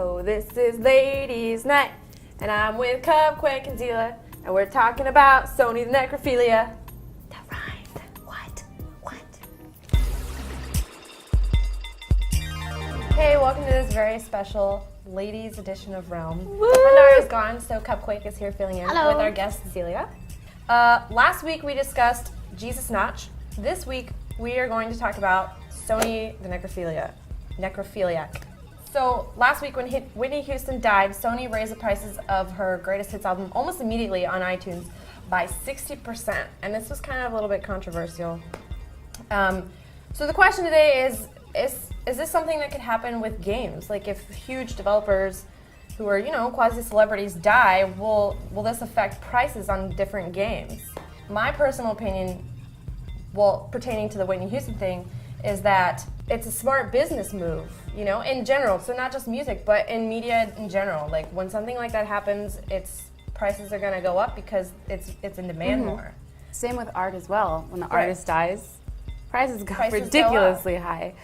Oh, this is Ladies Night, and I'm with Cupquake and Zila, and we're talking about Sony the Necrophilia. That rhymed. What? Hey, welcome to this very special ladies edition of Realm. Pandara is gone, so Cupquake is here filling in with our guest Zelia. Last week we discussed Jesus Notch. This week we are going to talk about Sony the Necrophiliac. So last week when Whitney Houston died, Sony raised the prices of her greatest hits album almost immediately on iTunes by 60%, and this was kind of a little bit controversial. So the question today is this something that could happen with games? Like if huge developers who are, quasi-celebrities die, will this affect prices on different games? My personal opinion, pertaining to the Whitney Houston thing, is that it's a smart business move, in general. So not just music, but in media in general. Like when something like that happens, prices are going to go up because it's in demand more. Same with art as well. When the artist dies, prices go ridiculously high.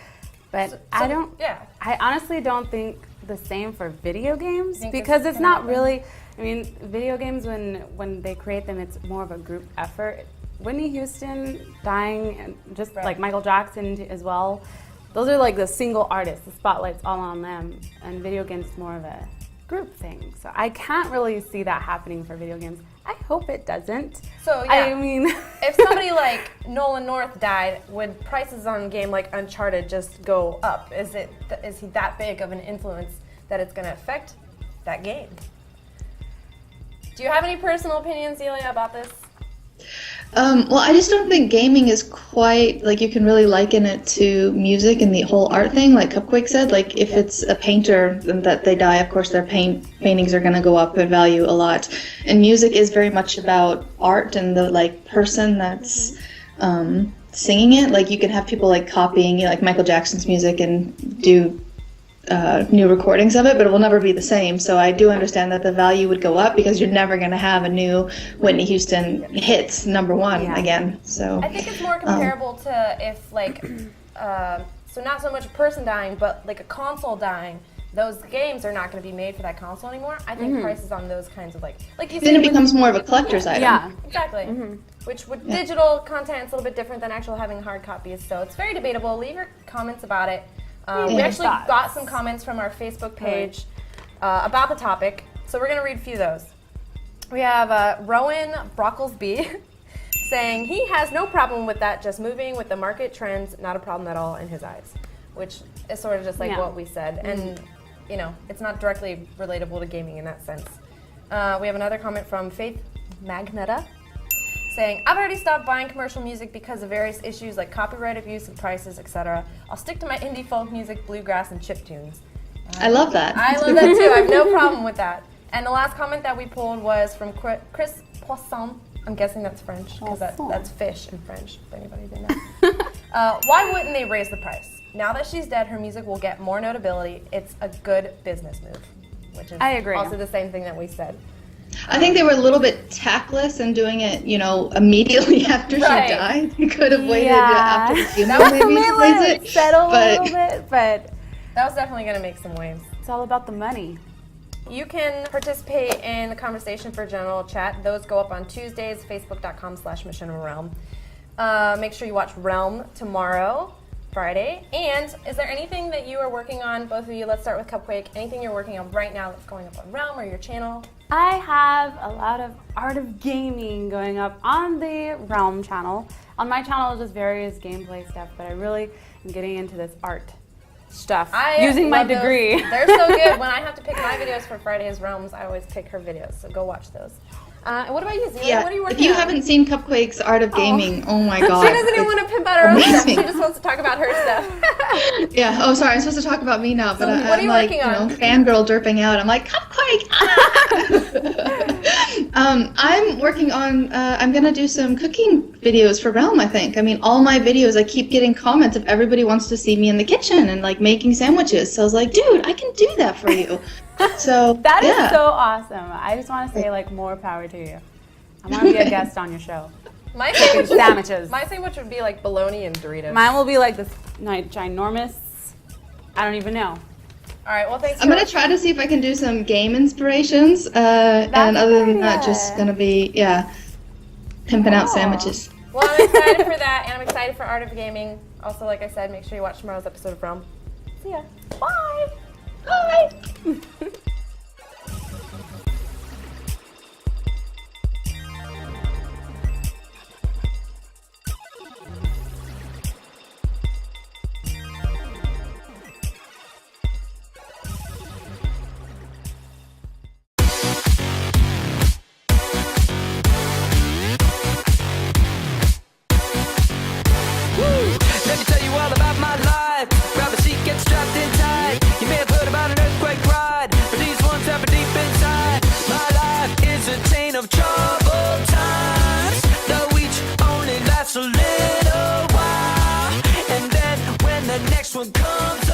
But I honestly don't think the same for video games because it's not really, video games when they create them, it's more of a group effort. Whitney Houston dying, and just like Michael Jackson as well, those are like the single artists, the spotlight's all on them, and video games is more of a group thing. So I can't really see that happening for video games. I hope it doesn't. So if somebody like Nolan North died, would prices on a game like Uncharted just go up? Is he that big of an influence that it's going to affect that game? Do you have any personal opinions, Celia, about this? Well, I just don't think gaming is quite, you can really liken it to music and the whole art thing, like Cupquake said. Like, if it's a painter that they die, of course their paintings are going to go up in value a lot. And music is very much about art and the, person that's singing it. Like, you can have people, copying, like Michael Jackson's music and do new recordings of it, but it will never be the same. So I do understand that the value would go up because you're never going to have a new Whitney Houston hits #1 again. So I think it's more comparable to if so not so much a person dying, but like a console dying. Those games are not going to be made for that console anymore. I think prices on those kinds of like you then it becomes more of a collector's item. Yeah, exactly. Which with digital content, it's a little bit different than actual having hard copies. So it's very debatable. Leave your comments about it. We actually got some comments from our Facebook page about the topic, so we're going to read a few of those. We have Rowan Brocklesby saying he has no problem with that, just moving with the market trends, not a problem at all in his eyes, which is sort of just like what we said. And, it's not directly relatable to gaming in that sense. We have another comment from Faith Magneta saying, I've already stopped buying commercial music because of various issues like copyright abuse and prices, etc. I'll stick to my indie folk music, bluegrass, and chiptunes. I love that. I love that too. I have no problem with that. And the last comment that we pulled was from Chris Poisson. I'm guessing that's French because that's fish in French, if anybody didn't know. Why wouldn't they raise the price? Now that she's dead, her music will get more notability. It's a good business move, which is also the same thing that we said. I think they were a little bit tactless in doing it, immediately after she died. You could have waited after the funeral maybe to raise it. Settle a little bit, but that was definitely going to make some waves. It's all about the money. You can participate in the conversation for general chat. Those go up on Tuesdays, facebook.com/MachinimaRealm. Make sure you watch Realm tomorrow, Friday. And is there anything that you are working on, both of you? Let's start with Cupquake. Anything you're working on right now that's going up on Realm or your channel? I have a lot of art of gaming going up on the Realm channel. On my channel is just various gameplay stuff, but I really am getting into this art stuff using my degree. They're so good. When I have to pick my videos for Friday's Realms, I always pick her videos, so go watch those. And what about you, Zia? Yeah, what are you working if you on? haven't seen Cupquake's Art of Gaming, oh my god. She doesn't even want to pimp out her own stuff. She just wants to talk about her stuff. Yeah, oh sorry, I'm supposed to talk about me now, but what are you working on? Fangirl derping out. I'm like, Cupquake! I'm working on, I'm gonna do some cooking videos for Realm, I think. All my videos, I keep getting comments if everybody wants to see me in the kitchen and making sandwiches. So I was like, dude, I can do that for you. So that is so awesome. I just want to say more power to you. I want to be a guest on your show. My sandwich sandwiches. My sandwich would be like bologna and Doritos. Mine will be like this ginormous. I don't even know. All right. Well, thanks. I'm gonna try to see if I can do some game inspirations, and other than that, just gonna be pimping out sandwiches. Well, I'm excited for that, and I'm excited for Art of Gaming. Also, like I said, make sure you watch tomorrow's episode of Realm. See ya. Bye. Bye. Let me tell you all about my life. Grab a seat, get strapped in tight. You may have heard about an earthquake ride, but these ones happen deep inside. My life is a chain of troubled times, though each only lasts a little while. And then when the next one comes